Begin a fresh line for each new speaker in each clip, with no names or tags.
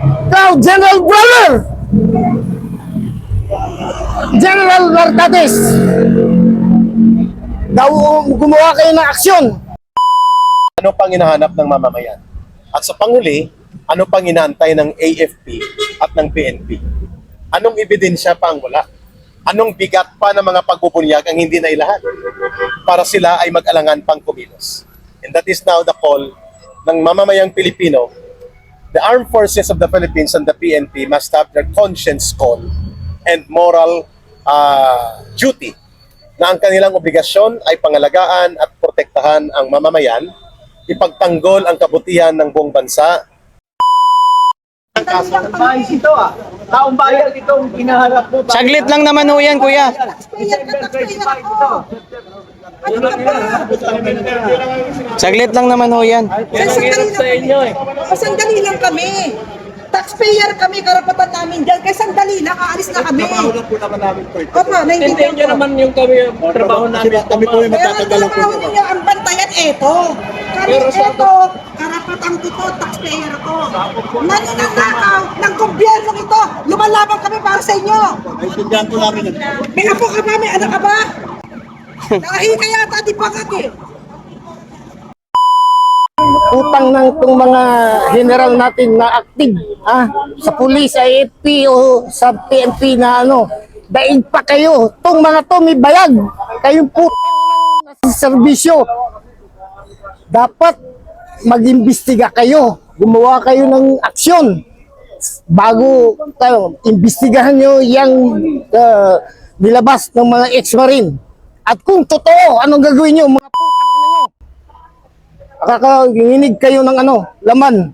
Ikaw, General Brother! General Nartates! Gumawa kayo ng aksyon.
Ano pang hinahanap ng mamamayan? At sa panghuli, ano pang inaantay ng AFP at ng PNP? Anong ebidensya pa ang wala? Anong bigat pa ng mga pagbubunyag ang hindi nailahat para sila ay mag-alangan pang kumilos? And that is now the call ng mamamayang Pilipino. The Armed Forces of the Philippines and the PNP must have their conscience call and moral duty na ang kanilang obligasyon ay pangalagaan at protektahan ang mamamayan, ipagtanggol ang kabutihan ng buong bansa.
Taong bayan ito Taong bayan itong hinaharap mo.
Saglit lang naman ho yan, kuya.
December 25 ito.
Saglit lang naman ho yan.
Sandali lang kami. Taxpayer kami, karapatan namin dyan. Kaya sandali lang, aalis na kami.
Trabaho lang po naman namin po ito.
Opo, naiintindihan ko.
naman yung trabaho namin.
Kami po yung
Kaya ang
magtatagal po.
trabaho ninyo, ang bantayan, eto. Kami eto, karapatan ko to, taxpayer ko. Maninanakaw ng gobyerno ito. Lumalaban kami para sa inyo.
Naiintindihan po namin yun.
May apo ka ba? May anak ka ba? Nahi ka yata, di pa kaki.
Utang ng itong mga general natin na active sa police, AFP o sa PNP na daig pa kayo. Itong mga to may bayag. Kayong putang serbisyo. Dapat mag-imbestiga kayo. Gumawa kayo ng aksyon bago imbestigahan nyo yung nilabas ng mga ex-marine. At kung totoo, anong gagawin nyo? Mga putang ina nyo. Kakaginig kayo ng laman.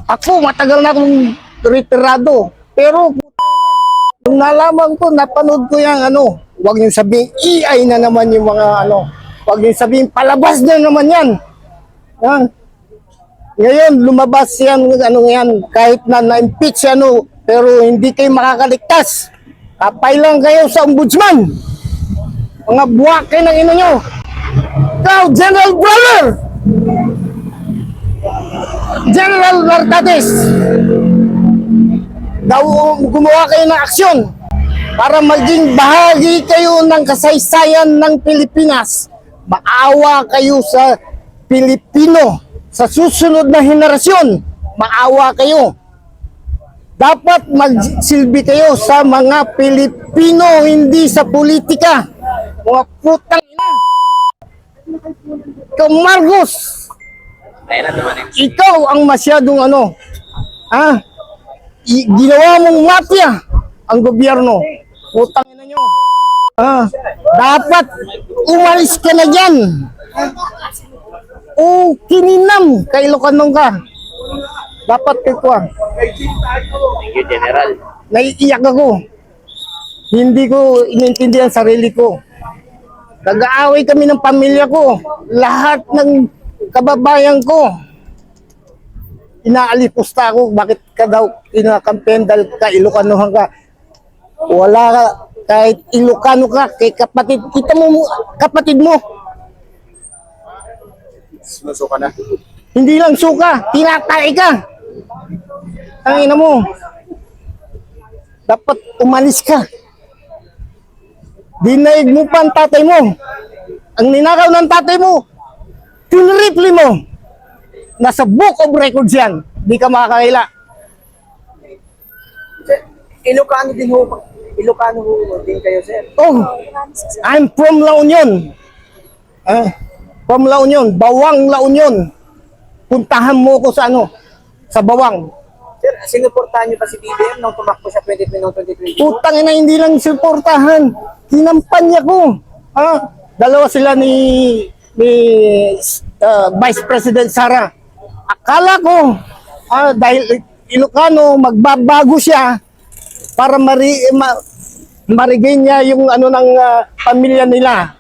Ako, matagal na akong retirado. Pero, nung nalaman ko, napanood ko yung huwag niyo sabihin, AI na naman yung mga huwag niyo sabihin, palabas na naman yan. Ngayon, lumabas yan, kahit na na-impeach pero hindi kayo makakaligtas. Kapay lang kayo sa ombudsman. Mga buwak kayo ng ino nyo. Ikaw, General Brother! General Nartates! Gumawa kayo ng aksyon para maging bahagi kayo ng kasaysayan ng Pilipinas. Maawa kayo sa Pilipino. Sa susunod na henerasyon, maawa kayo. Dapat magsilbi kayo sa mga Pilipino, hindi sa politika. Mga putang ina. Ikaw, Marcos, ikaw ang masyadong ginawa mong mafia ang gobyerno. Putang ina nyo. Dapat umalis ka na dyan. O kininam, kay Ilocano ka. Dapat kayo
Thank you, General.
naiiyak ako. Hindi ko inintindihan sarili ko. Nag-aaway kami ng pamilya ko. Lahat ng kababayan ko. Inaalipusta ako. Bakit ka daw kinakampen dahil ka Ilocano ka? Wala ka. Kahit Ilocano ka, kay kapatid. Kita mo, kapatid mo.
Sinusuka na.
Hindi lang suka. Tinatay ka. Ang ina mo. Dapat umalis ka. Dinaig mo pa ang tatay mo. Ang ninakaw ng tatay mo, tinripli mo. Nasa book of records yan. Di ka makakaila.
Ilocano din kayo, sir.
Oh, I'm from La Union. From La Union. Bawang La Union. Puntahan mo ko sa sa Bawang.
Sir, sinuportahan niyo pa si BBM nung tumakbo siya 2020.
Putang ina, hindi lang suportahan. Kinampanya ko. Dalawa sila ni Vice President Sara. Akala ko dahil Ilocano magbabago siya para marigain niya yung ng pamilya nila.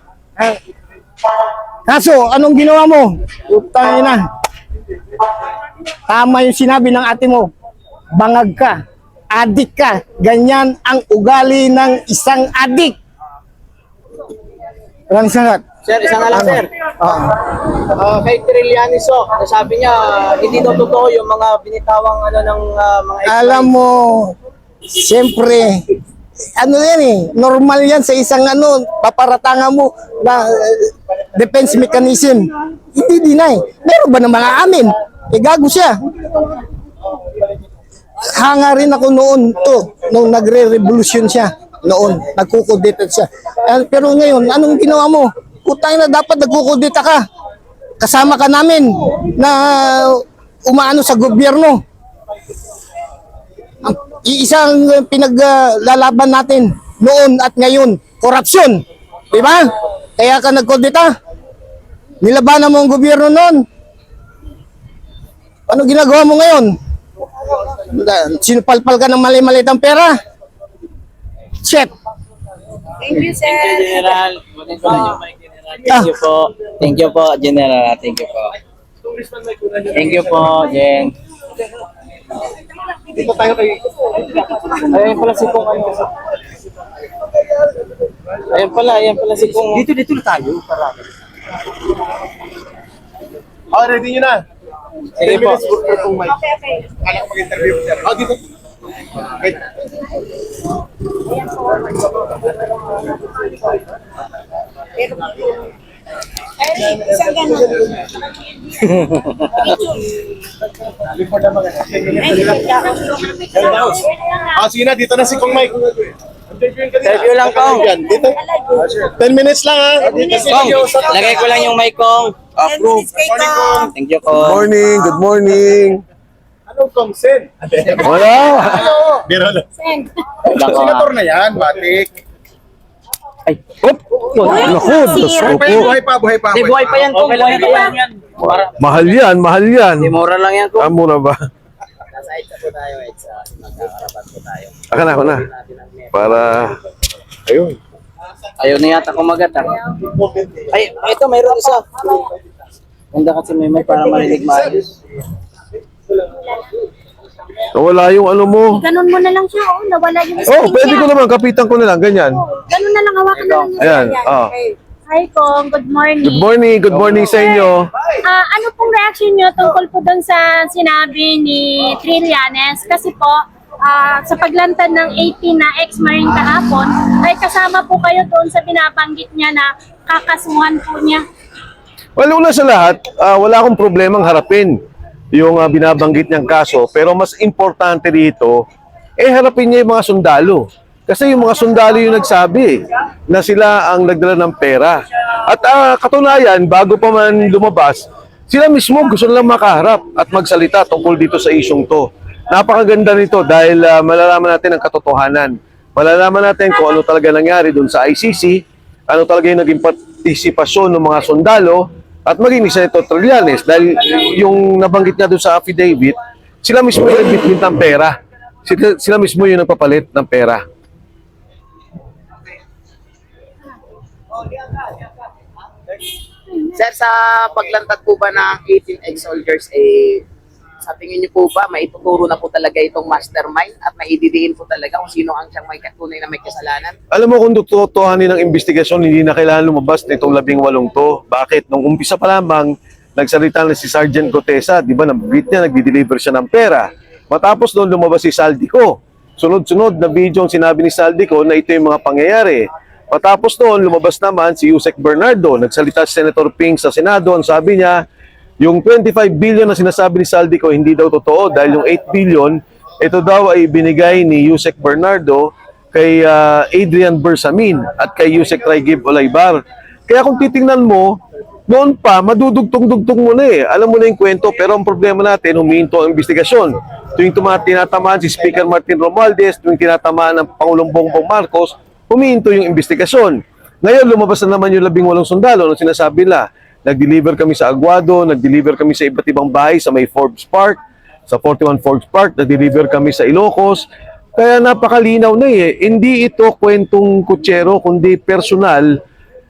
Kaso anong ginawa mo? Putang ina. Tama yung sinabi ng ate mo. Bangag ka. Adik ka. Ganyan ang ugali ng isang adik. Maraming salamat.
Sir, isa na lang,
Ano?
sir.
Oo.
Kay Trillanes, sabi niya, hindi daw totoo yung mga binitawang ng mga
Alam mo, siyempre, ano yan eh, normal yan sa isang paparatangan mo na defense mechanism. Hindi deny. Meron ba ng mga amin? Gago siya. Hanga rin ako noon nung nagre-revolution siya. Noon, nagkukudeta siya. Pero ngayon, anong ginawa mo? Utang na dapat nagkukudeta ka. Kasama ka namin na umaano sa gobyerno. Ang isang pinaglalaban natin noon at ngayon, korupsyon. Di ba? Kaya ka nagkudeta. Nilabanan mo ang gobyerno noon. Ano ginagawa mo ngayon? Sinupalpal ka ng mali-malitang pera. Chef.
Thank you, sir.
General.
Ah.
Thank you po. Thank you po, General. Thank you po. Thank you po, Jen.
Dito tayo kay...
Ayun pala si Kung ano. Ayan pala si Kung. Dito na tayo.
Oh, ready nyo na.
Sige
10
po.
minutes for itong mic. Kala ko mag-interview, sir. Oh, dito. Wait.
Isang ganun.
Before na mga 10 minutes. Ah, sige na, dito na si Kong Mike.
Interview lang, Kong.
Yan, dito. 10 minutes lang, ha?
Kong, lagay ko lang yung mic, Kong.
Approve. Morning, Kong.
Thank you, Kong.
Morning, good morning.
Anong Kong Sen?
Wala.
Biro lang.
Ako,
Senator na yan, batik.
Ay,
Naku, Diyos ko po.
Buhay pa, buhay pa.
di buhay pa yan, Kong. Buhay pa yan.
Mahal yan, mahal yan.
Di mura lang yan, Kong.
Ah, mura ba?
Nasa EDSA po tayo, EDSA. Magkakarapat po tayo.
Ako na. Para, ayun.
Ayaw na yata kumagat, ha? Ay, ito, mayroon isa. Ganda kasi may para marinig maayos.
Nawala yung ano mo.
Ganun mo na lang siya, oh. Nawala yung
Oh,
screen
pwede
niya.
ko naman, kapitan ko na lang, ganyan.
Ganun na lang, hawakan na lang niya.
Ayan, ah.
Hi, Kong. Good morning.
Good morning sa inyo.
Ano pong reaction nyo tungkol po doon sa sinabi ni Trillanes? Kasi po, sa paglantad ng 18 na ex-marine kahapon, ay kasama po kayo doon sa binabanggit niya na kakasuhan po niya.
Well, una sa lahat, wala akong problemang harapin yung binabanggit niyang kaso. Pero mas importante dito, harapin niya yung mga sundalo. Kasi yung mga sundalo yung nagsabi na sila ang nagdala ng pera. At katunayan, bago pa man lumabas, sila mismo gusto nilang makaharap at magsalita tungkol dito sa isyong to. Napakaganda nito dahil malalaman natin ang katotohanan. Malalaman natin kung ano talaga nangyari doon sa ICC, ano talaga yung naging partisipasyon ng mga sundalo, at maging isa nito Trillanes. Dahil yung nabanggit niya doon sa affidavit, sila mismo yung nagbitbit ng pera. Sila mismo yung nagpapalit ng pera.
Sir, sa paglantad po ba ng 18 ex-soldiers, sa tingin niyo po ba, maituturo na po talaga itong mastermind at maididiin po talaga kung sino ang siyang tunay na may kasalanan?
Alam mo kung tutuhanin ng investigasyon, hindi na kailangan lumabas nitong 18 to. Bakit? Nung umpisa pa lamang, nagsalita na si Sergeant Gotesa, di ba, nabigit niya, nagdi-deliver siya ng pera. Matapos doon lumabas si Saldico. Sunod-sunod na video ang sinabi ni Saldico na ito yung mga pangyayari. Matapos noon, lumabas naman si Yusek Bernardo. Nagsalita si Senator Ping sa Senado. Ang sabi niya, yung 25 billion na sinasabi ni Saldico hindi daw totoo dahil yung 8 billion, ito daw ay binigay ni Yusek Bernardo kay Adrian Bersamin at kay Yusek Traigib Olaybar. Kaya kung titingnan mo, noon pa, madudugtong-dugtong mo na eh. Alam mo na yung kwento, pero ang problema natin, humihinto ang investigasyon. Tuwing tinatamaan si Speaker Martin Romualdez, tuwing tinatamaan ng Pangulong Bongbong Marcos, humihinto yung investigasyon. Ngayon, lumabas na naman yung 18 sundalo na sinasabi nila. Nag-deliver kami sa Aguado, nag-deliver kami sa iba't ibang bahay sa may Forbes Park, sa 41 Forbes Park, nag-deliver kami sa Ilocos. Kaya napakalinaw na eh. Hindi ito kwentong kutsero, kundi personal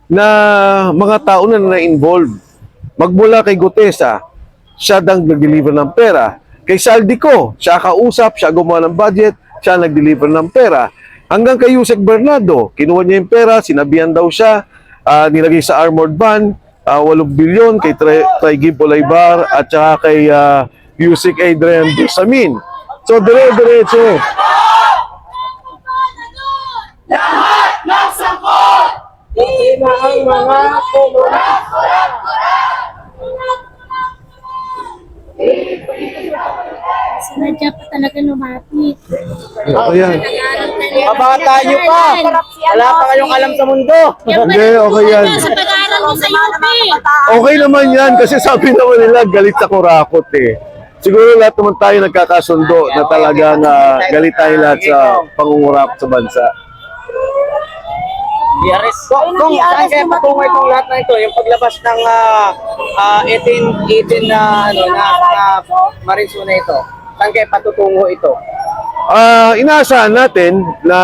na mga tao na na-involve. Magmula kay Gotesa, siya dang nag-deliver ng pera. Kay Saldico, siya kausap, siya gumawa ng budget, siya nag-deliver ng pera. Hanggang kay Yusek Bernardo, kinuha niya yung pera, sinabihan daw siya nilagay sa armored van, 8 bilyon kay Gib Olaybar at saka kay Yusik Adrian Samin. So dire-diretso.
Sinadya pa talaga lumapit.
Ayan.
Mabata nyo pa. Wala pa kayong alam sa mundo.
Hindi, okay yan.
Sa pag-aaral mo sa UP.
Okay naman yan kasi sabi naman nila galit sa kurakot eh. Siguro lahat naman tayo nagkakasundo na talagang galit tayo lahat sa pangungurap sa bansa.
Kung saan kaya patungo itong lahat na ito, yung paglabas ng 18 na Marinsu na ito, saan kaya patutungo ito?
Inaasahan natin na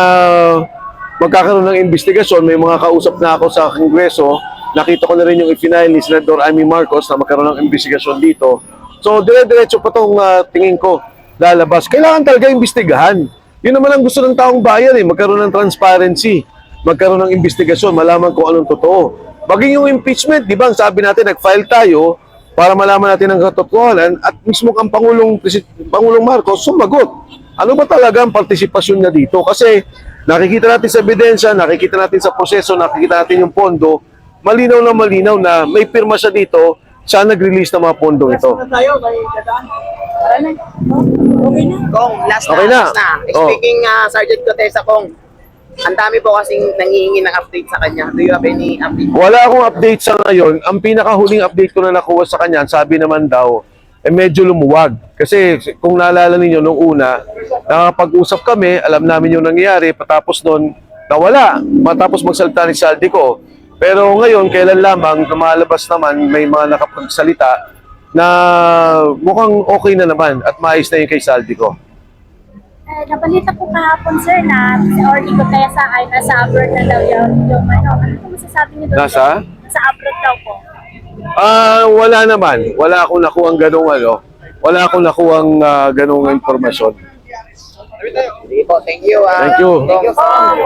magkakaroon ng investigasyon. May mga kausap na ako sa Kongreso. Nakita ko na rin yung ifinail ni Senador Amy Marcos na magkaroon ng investigasyon dito. So, dire-diretso pa itong tingin ko lalabas. Kailangan talaga imbestigahan. Yun naman ang gusto ng taong bayan eh, magkaroon ng transparency, magkaroon ng investigasyon, malaman kung anong totoo. Baging yung impeachment, di ba, ang sabi natin, nag-file tayo para malaman natin ang katotohanan at mismo ang Pangulong Marcos sumagot. Ano ba talaga ang partisipasyon niya dito? Kasi nakikita natin sa ebidensya, nakikita natin sa proseso, nakikita natin yung pondo, malinaw na may pirma siya dito, siya nag-release ng mga pondong ito.
Kong, last
Okay na.
last na.
Oh.
Speaking Sergeant Cotesa, Kong, ang dami po kasing nangihingi ng update sa kanya. Do you have any update?
Wala akong update sa ngayon. Ang pinakahuling update ko na nakuha sa kanya, sabi naman daw, medyo lumuwag. Kasi kung naalala ninyo nung una, nakapag-usap kami, alam namin yung nangyayari, patapos nun, nawala. Matapos magsalita ni Saldico. Pero ngayon, kailan lamang, lumalabas naman, may mga nakapagsalita na mukhang okay na naman at maayos na yung kay Saldico.
Nabalita po kahapon, sir, na si Orly Gutesa ay nasa abroad na daw yung ano po masasabi niyo doon?
Nasa?
Nasa abroad daw po.
Wala naman. Wala akong nakuhang ganung wala akong nakuhang ganung impormasyon.
Sige po, thank you.
Thank you.
Thank you, Kong.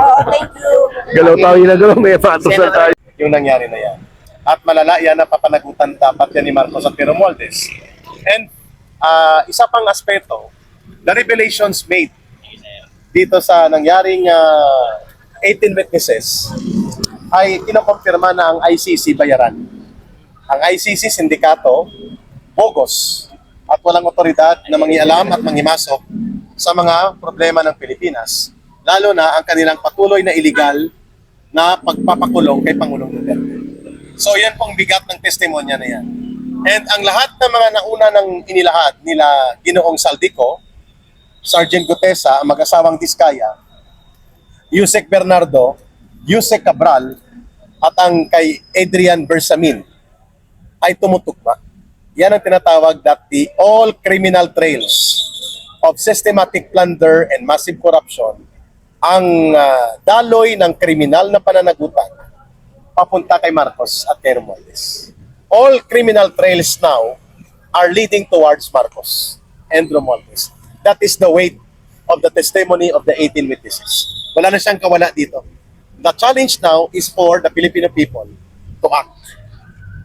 Galaw tayo na galaw, may patusal tayo.
Yung nangyari na yan. At malala yan na papanagutan dapat yan ni Marcos at Pero Romualdez. And isa pang aspeto, the revelations made dito sa nangyaring 18 witnesses ay kinokompirma na ang ICC bayaran. Ang ICC sindikato, bogus at walang otoridad na mangialam at mangimasok sa mga problema ng Pilipinas, lalo na ang kanilang patuloy na illegal na pagpapakulong kay Pangulong Duterte. So yan pong bigat ng testimonya na yan. And ang lahat ng mga nauna ng inilahad nila Ginoong Saldico, Sergeant Gutesa, ang mag-asawang Diskaya, Yusek Bernardo, Yusek Cabral, at ang kay Adrian Bersamin ay tumutugma. Yan ang tinatawag that the all criminal trails of systematic plunder and massive corruption ang daloy ng kriminal na pananagutan papunta kay Marcos at kay Romualdez. All criminal trails now are leading towards Marcos and Romualdez. That is the weight of the testimony of the 18 witnesses. Wala na siyang kawala dito. The challenge now is for the Filipino people to act.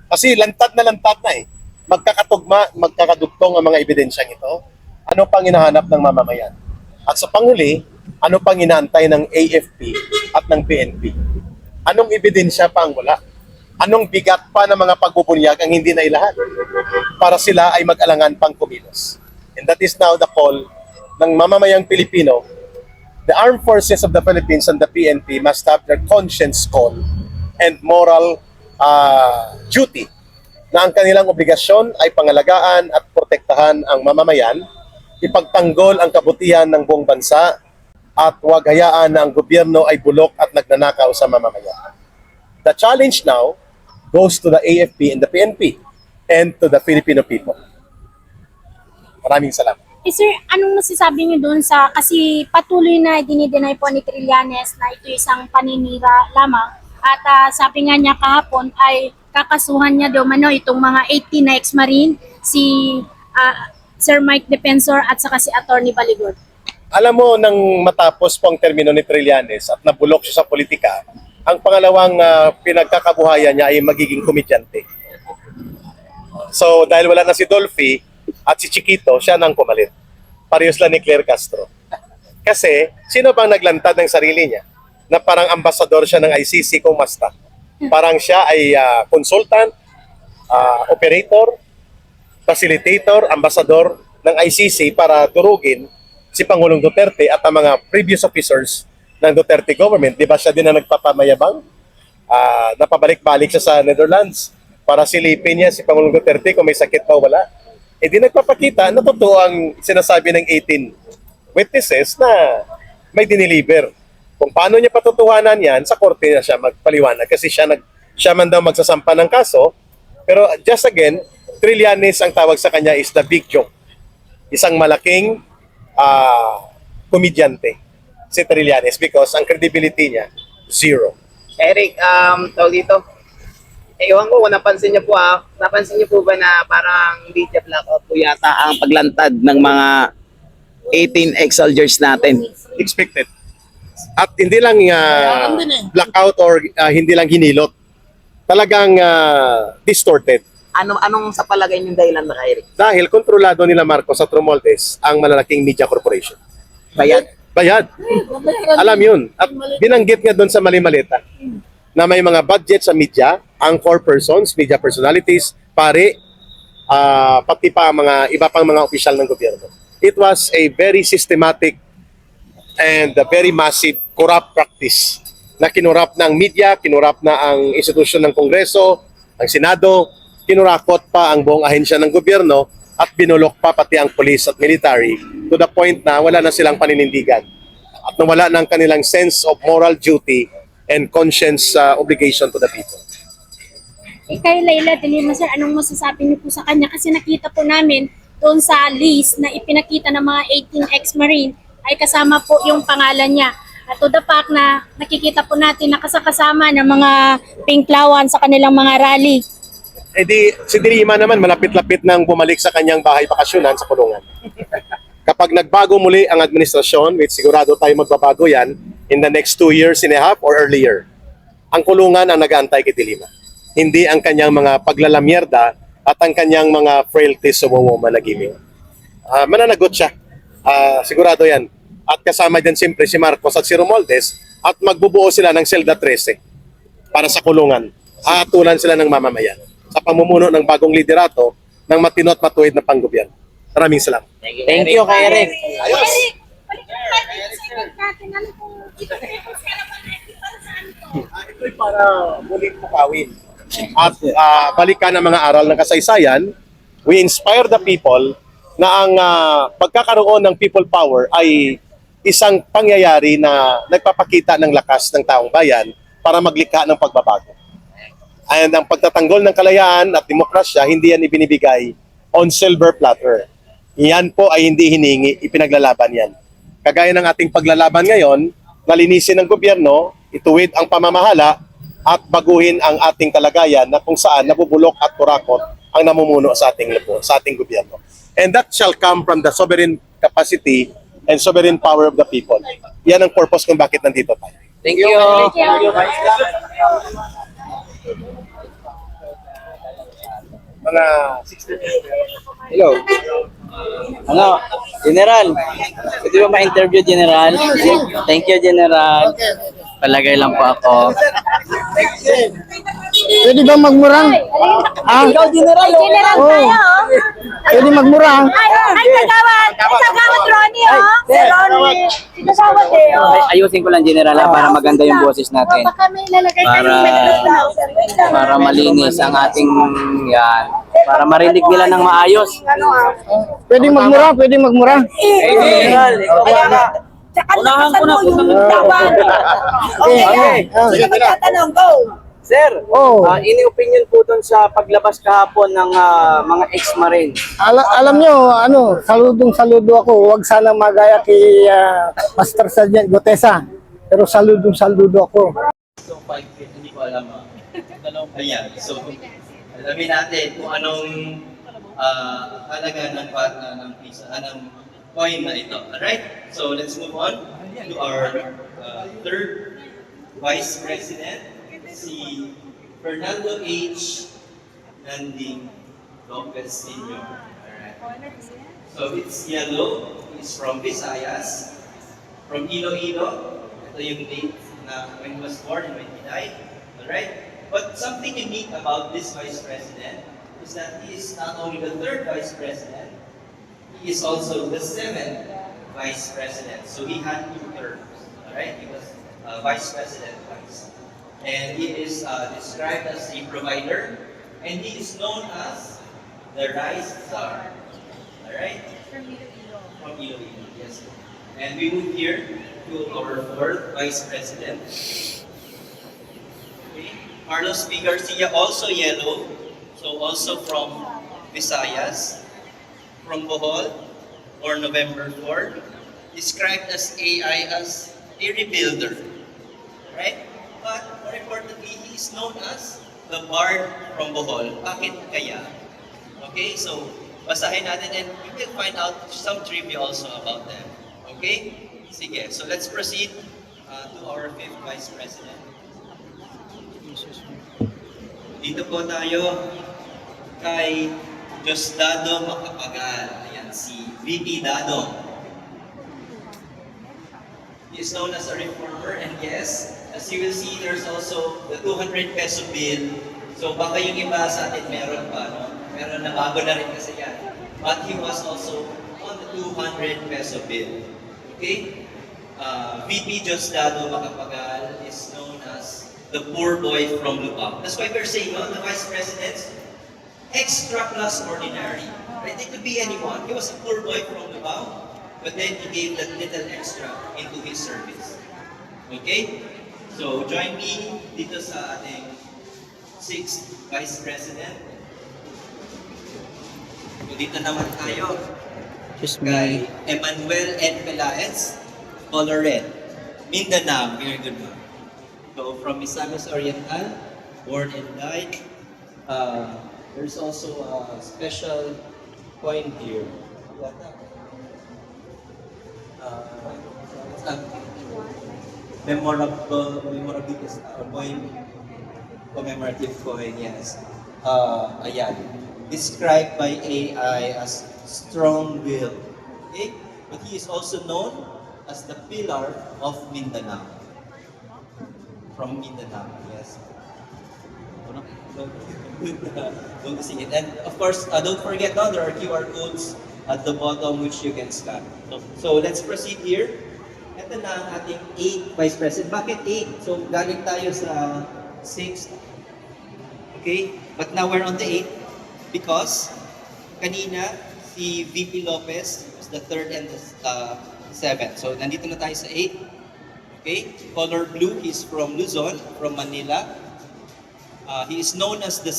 Kasi lantad na eh. Magkakatugma, magkakadugtong ang mga ebidensyang ito. Ano pang hinahanap ng mamamayan? At sa panghuli, ano pang inaantay ng AFP at ng PNP? Anong ebidensya pa ang wala? Anong bigat pa ng mga pagbubunyag ang hindi na ilahat? Para sila ay mag-alangan pang kumilos. And that is now the call ng mamamayang Pilipino. The armed forces of the Philippines and the PNP must have their conscience call and moral duty na ang kanilang obligasyon ay pangalagaan at protektahan ang mamamayan, ipagtanggol ang kabutihan ng buong bansa, at huwag hayaan na ang gobyerno ay bulok at nagnanakaw sa mamamayan. The challenge now goes to the AFP and the PNP and to the Filipino people. Maraming salamat.
Sir, anong masasabi niyo doon sa, kasi patuloy na dinideny po ni Trillanes na ito isang paninira lamang, at sabi nga niya kahapon ay kakasuhan niya daw itong mga 18 na ex-marine, si Sir Mike Defensor at saka si Attorney Baligod.
Alam mo, nang matapos po ang termino ni Trillanes at nabulok siya sa politika, Ang pangalawang pinagkakabuhayan niya ay magiging komedyante. So dahil wala na si Dolphy at si Chiquito, siya nang pumalit. Parehas lang ni Claire Castro. Kasi sino bang naglantad ng sarili niya na parang ambasador siya ng ICC kung masta? Parang siya ay consultant, operator, facilitator, ambasador ng ICC para durugin si Pangulong Duterte at ang mga previous officers ng Duterte government. Di ba siya din na nagpapamayabang? Napabalik-balik siya sa Netherlands para silipin niya si Pangulong Duterte kung may sakit pa o wala. E di nagpapakita na totoo ang sinasabi ng 18 witnesses na may diniliver. Kung paano niya patutuhanan yan, sa korte na siya magpaliwanag kasi siya man daw magsasampa ng kaso. Pero just again, Trillanes ang tawag sa kanya is the big joke. Isang malaking komedyante si Trillanes because ang credibility niya, zero.
Eric, tawag dito. Ewan ko kung napansin niyo po ba na parang media blackout po yata ang paglantad ng mga 18 ex-soldiers natin?
Expected. At hindi lang blackout or hindi lang hinilot. Talagang distorted.
Anong sa palagay niyo dahilan na Eric?
Dahil kontrolado nila Marcos at Romualdez ang malalaking media corporation.
Bayad?
Bayad. Alam yun. At binanggit nga doon sa mali-malita na may mga budget sa media, anchor persons, media personalities, pare, pati pa mga iba pang mga opisyal ng gobyerno. It was a very systematic and a very massive corrupt practice na kinurap ng media, kinurap na ang institusyon ng Kongreso, ang Senado, kinurakot pa ang buong ahensya ng gobyerno at binulok pa pati ang police at military to the point na wala na silang paninindigan at nawala ng kanilang sense of moral duty and conscience obligation to the people.
Kay Leila de Lima, sir, anong masasabi niyo po sa kanya? Kasi nakita po namin doon sa list na ipinakita ng mga 18 ex-Marine ay kasama po yung pangalan niya. At to the fact na nakikita po natin na kasama ng mga pinklawan sa kanilang mga rally.
Eh di, si Dilima naman malapit-lapit nang bumalik sa kanyang bahay bakasyonan sa kulungan. Kapag nagbago muli ang administrasyon, which sigurado tayo magbabago yan, in the next 2 years and a half or earlier, ang kulungan ang nag-aantay kay Dilima. Hindi ang kanyang mga paglalamyerda at ang kanyang mga frailties sa managimik. Mananagot siya. Sigurado yan. At kasama din siyempre si Marcos at si Romualdez at magbubuo sila ng Selda 13 para sa kulungan. Aatulan sila ng mamamayan sa pamumuno ng bagong liderato ng matino at matuwid na panggobyerno. Maraming salamat.
Thank you kay Eric.
Ayos. Ito'y para muling pukawin at balikan ang mga aral ng kasaysayan. We inspire the people na ang pagkakaroon ng people power ay isang pangyayari na nagpapakita ng lakas ng taong bayan para maglikha ng pagbabago. And ang pagtatanggol ng kalayaan at demokrasya, hindi yan ibinibigay on silver platter. Yan po ay hindi hiningi, ipinaglalaban yan. Kagaya ng ating paglalaban ngayon, nalinisin ng gobyerno, ituwid ang pamamahala at baguhin ang ating kalagayan na kung saan nabubulok at kurakot ang namumuno sa ating gobyerno. And that shall come from the sovereign capacity and sovereign power of the people. Yan ang purpose kung bakit nandito tayo.
Thank you.
Mga
Hello. Ano? General. Pwede ba ma-interview, General? Thank you, General. Palagay lang po ako.
Pwede ba magmurang?
Ikaw, General.
General tayo, oh.
Pwede magmurang?
Ay, kagawad Ronnie, oh. Si Ronnie. Si kagawad eh, oh.
Ayusin ko lang, General, para maganda yung boses natin.
Baka may lalagay
Para malinis ang ating yan. Para marinig nila ng maayos.
Pwede magmura? Pwede magmura?
General, ikaw ba? Unahan ko na po ng tawan. Okay.
Sino magtatanong? Go!
Sir,
Oh.
ini-opinion po doon sa paglabas kahapon ng mga ex-marine.
Alam nyo, saludo ako. Huwag sana magaya kay Master Sergeant Gutesa. Pero saludo ako.
So, 5 feet, hindi ko alam. Ayan. So, alamin natin kung anong halaga ng pizza, ng coin na ito. Alright? So, let's move on to our third Vice President, si Fernando H. Nanding Lopez Sr. Alright. So it's yellow, he's from Visayas, from Iloilo. Ito yung date na when he was born and when he died. Alright? But something unique about this Vice President is that he is not only the third Vice President, he is also the seventh Vice President. So he had 2 terms. Alright? He was Vice President twice. And he is described as a provider, and he is known as the Rice Czar. Alright? From Iloilo, yes. And we move here to our 4th Vice President. Okay. Carlos P. Garcia, also yellow, so also from Visayas, from Bohol, or November 4, described as AI as a rebuilder. Right? But more importantly, he is known as the Bard from Bohol. Bakit kaya? Okay, so basahin natin and you will find out some trivia also about them. Okay? Sige, so let's proceed to our 5th Vice President. Dito po tayo kay Diosdado Macapagal. Ayan, si VP Dado. He is known as a reformer, and yes, as you will see, there's also the 200 peso bill. So baka yung iba sa atin meron pa, no? Meron na bago na rin kasi yan. But he was also on the 200 peso bill. Okay? VP Diosdado Macapagal is known as the poor boy from Lubao. That's why we're saying, no, the Vice President's extra plus ordinary. Right? It could be anyone. He was a poor boy from Lubao, but then he gave that little extra into his service. Okay? So, join me dito sa ating 6th Vice President. So, dito naman tayo kay Emmanuel N. Pelaez, color red. Mindanao, very good one. So, from Misamis Oriental, born and died. There's also a special point here. Memorabilis coin, commemorative coin, yes. Ayan. Described by AI as strong will. Okay? But he is also known as the pillar of Mindanao. From Mindanao, yes. Don't see it. And of course, don't forget now, there are QR codes at the bottom which you can scan. So let's proceed here. Ito na ang ating 8th Vice President. Bakit 8? So galing tayo sa 6th. Okay? But now we're on the 8th because kanina si VP Lopez was the 3rd and the 7th. So nandito na tayo sa 8th. Okay? Color blue, he's from Luzon, from Manila. He is known as the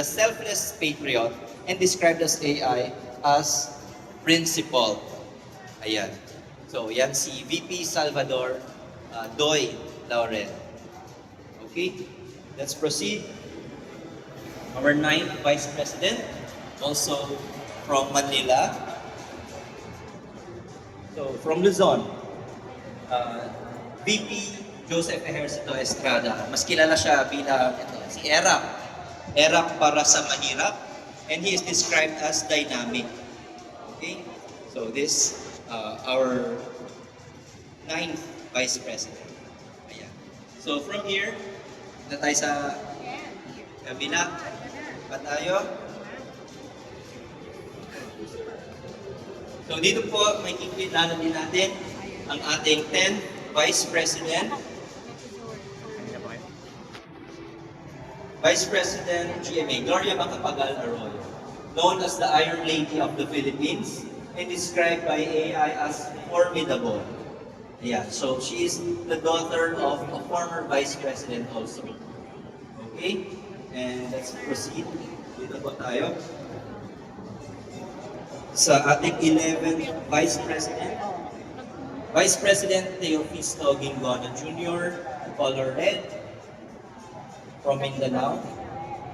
selfless patriot and described as AI as principal. Ayan. So, yan si VP Salvador Doy Laurel. Okay, let's proceed. Our 9th Vice President, also from Manila. So, from Luzon, VP Joseph Ejercito Estrada. Mas kilala siya bilang si ERAP. ERAP para sa mahirap. And he is described as dynamic. Okay? So this, our 9th Vice President. Ayan. So from here, na tayo sa kabila. Pa tayo. So dito po, may kikilala din natin ang ating 10th Vice President. Vice President GMA, Gloria Macapagal Arroyo, known as the Iron Lady of the Philippines and described by AI as formidable. Yeah, so she is the daughter of a former Vice President also. Okay, and let's proceed. Dito po tayo sa ating 11th Vice President. Vice President Teofisto Gingono Jr., color red, from Mindanao,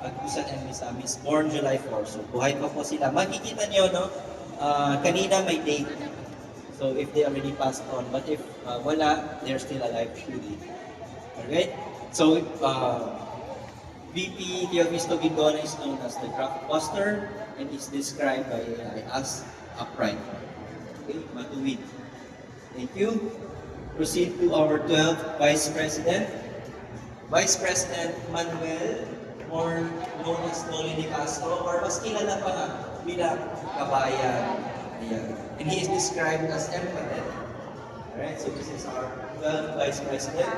Agusan and Misamis, born July 4. So, buhay pa po sila. Makikita nyo, no? Kanina may date. So, if they already passed on. But if wala, they're still alive, truly. Alright? So, VP Teofisto Gindona is known as the draft buster and is described by us upright. Okay, matuwid. Thank you. Proceed to our 12th Vice President. Vice President Manuel, more known as Noli de Castro, or mas kilala pa nga bilang Kabayan. Ayan. And he is described as empathetic. Alright, so this is our 12th Vice President.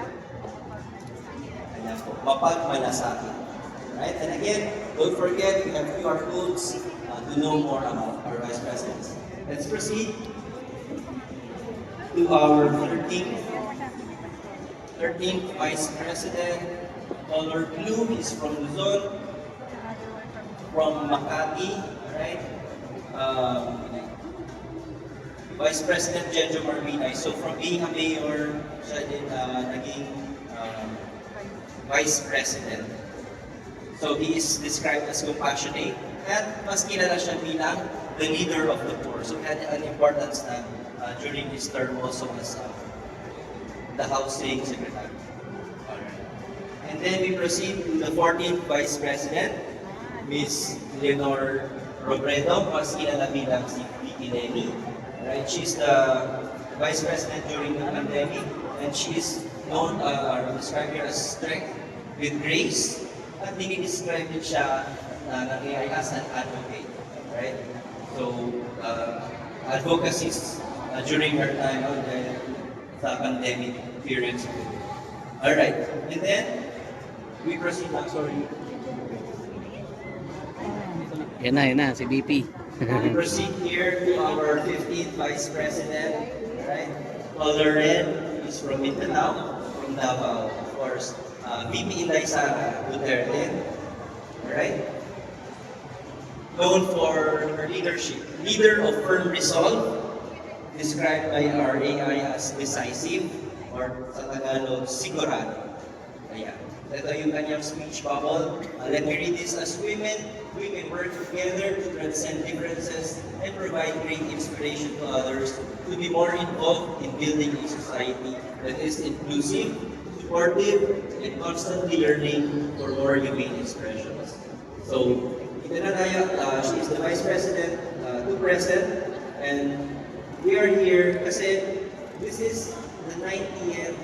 Ayan po, mapagmalasakit. Alright, and again, don't forget, we have QR codes to know more about our Vice Presidents. Let's proceed to our 13th Vice President. Color blue is from Luzon, from Makati, alright? Vice President Jenjo Marbinay. So from being a mayor, siya din naging Vice President. So he is described as compassionate at mas kilala siya bilang the leader of the poor. So he had an importance na during his term also as the housing secretary. Alright. And then we proceed to the 14th Vice President, Ms. Leonor Robredo, mas kilala bilang si Vicky Lenny. Alright, she's the Vice President during the pandemic, and she is known or described here as strength with grace, at dinidescribe din siya nangyayari as an advocate. Right? So, advocacies during her time sa pandemic periods. Alright, and then we proceed now, sorry.
Yan na, si BP.
We proceed here to our 15th Vice President, right? Color red is from Mindanao, from Davao, of course. VP Inday Sara Duterte, right? Known for her leadership. Leader of firm resolve, described by our AI as decisive, or sa Tagalog, sigurado. Ayan. Ito yung kanyang speech bubble. Let me read this as women. We can work together to transcend differences and provide great inspiration to others to be more involved in building a society that is inclusive, supportive, and constantly learning for more humane expressions. So, Itananaya, she is the Vice President to present, and we are here kasi this is the 90th,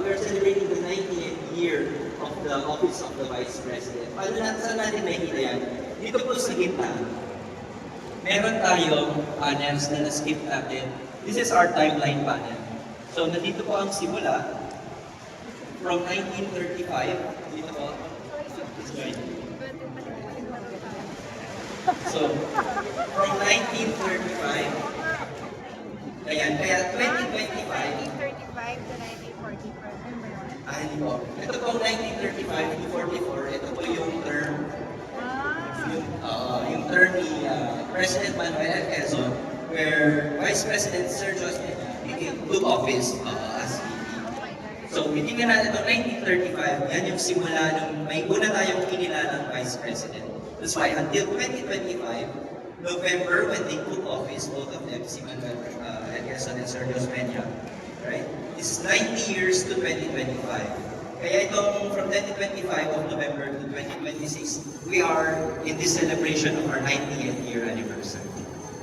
we are celebrating the 90th year of the Office of the Vice President. Paano saan natin nakikita yan? Dito po sa gitna, meron tayong panels na na-skip natin. This is our timeline panel. So, nandito po ang simula from 1935. Dito po. So, from 1935, ayan, kaya 2025,
1935 to 1944.
hindi po. Ito po 1935 to 44, ito po yung term, yung term ni President Manuel L. Quezon, where Vice President Sir Jose took office as VP. So, titingnan natin ito, 1935, yan yung simula nung may una tayong kinilalang Vice President. That's why until 2025, November, when they took office, both of them, si Manuel L. Quezon and Sir Jose Peña, right? This is 90 years to 2025. Kaya itong from 2025 of November to 2026, we are in this celebration of our 90th year anniversary.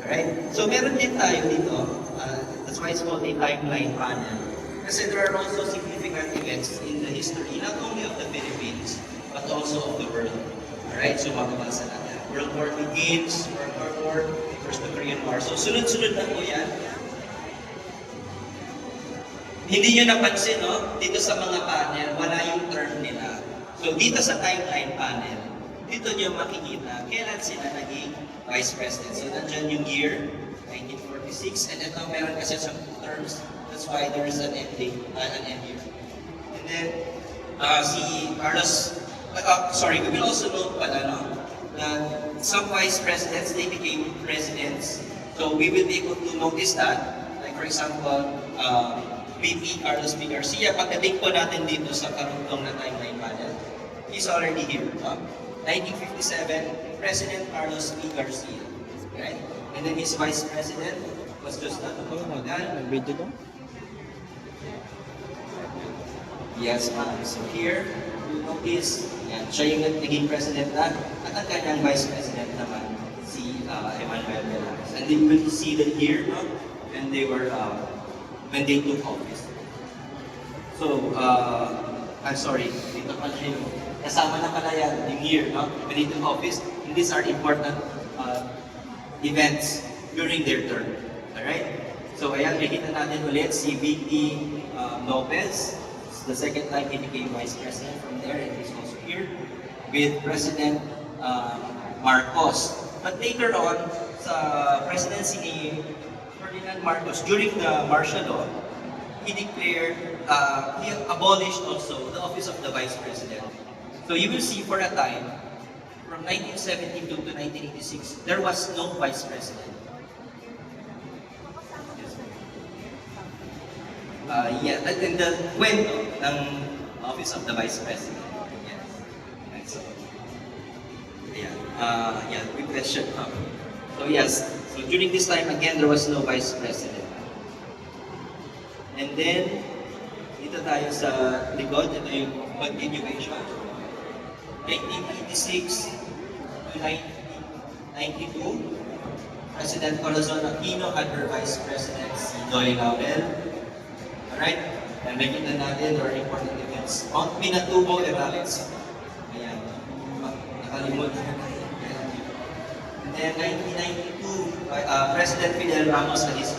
Alright? So meron din tayo dito, that's why it's called a timeline panel. Kasi there are also significant events in the history, not only of the Philippines, but also of the world. Alright? So makabasa natin. World War begins, World War War, first the Korean War. So sunod-sunod na po yan. Hindi nyo napansin, no? Dito sa mga panel, wala yung term nila. So dito sa timeline panel, dito nyo makikita kailan sila naging Vice President. So nandyan yung year, 1946, and ito meron kasi sa terms, that's why there is an ending, an end year. And then, si Carlos, we will also note pala, no? Na some Vice Presidents, they became Presidents. So we will be able to notice that. Like for example, VP Carlos P. Garcia, pagdating po natin dito sa karugtong na timeline panel, he's already here. 1957, President Carlos P. Garcia. Right? And then his Vice President was just Video Yes, so here, you notice, yan, siya yung naging president na, at ang kanyang vice president naman, si Emmanuel Velasquez. And then you will see them here, no? When they took office. So, I'm sorry, dito pala yung kasama na pala yan, yung year, no? When they took office, and these are important events during their term. Alright? So, ayan, nakita natin ulit si VP Lopez. The second time he became vice president from there, and he's also here with President Marcos. But later on, sa presidency ni Ferdinand Marcos, during the martial law, he declared, he abolished also the office of the vice president. So you will see for a time, from 1972 to 1986, there was no vice president. Yeah, and the kwento ng office of the vice president. Yes. And so, yeah, good question. So yes, so during this time again, there was no vice president. And then, dito tayo sa likod, ito yung continuation. 1986 to 1992, President Corazon Aquino had her vice president, si Doy Laurel. Alright? And nakita natin our important events. Mount Pinatubo Erupts. Ayan. Nakalimutan na natin. And then 1992, President Fidel Ramos had his